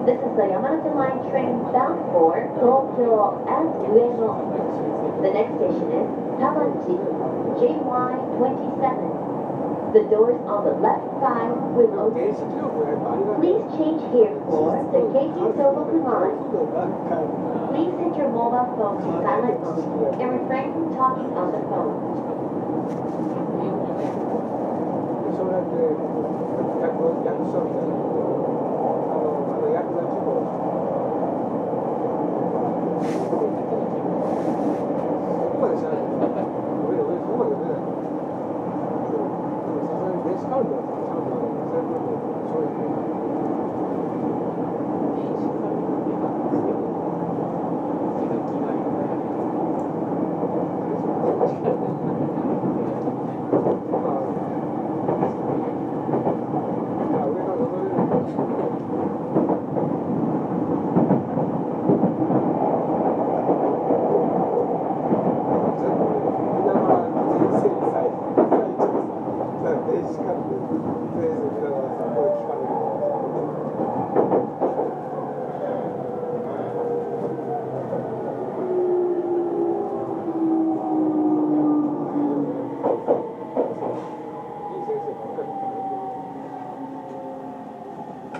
This is the Yamanote Line train bound for Tokyo and Ueno. The next station is Tamachi, JY27. The doors on the left side will open. Please change here for the Keiji Tohoku Line. Please set your mobile phone to silent mode and refrain from talking on the phone. そうやって役所みたいな役立ちもそこまでしない俺そこまで出ないさすがに電子カルテはちゃんとそういうことそういう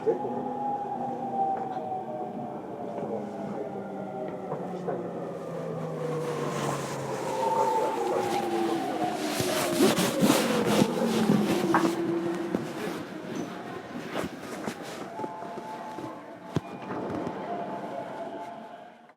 全国の人も質問書いてしたり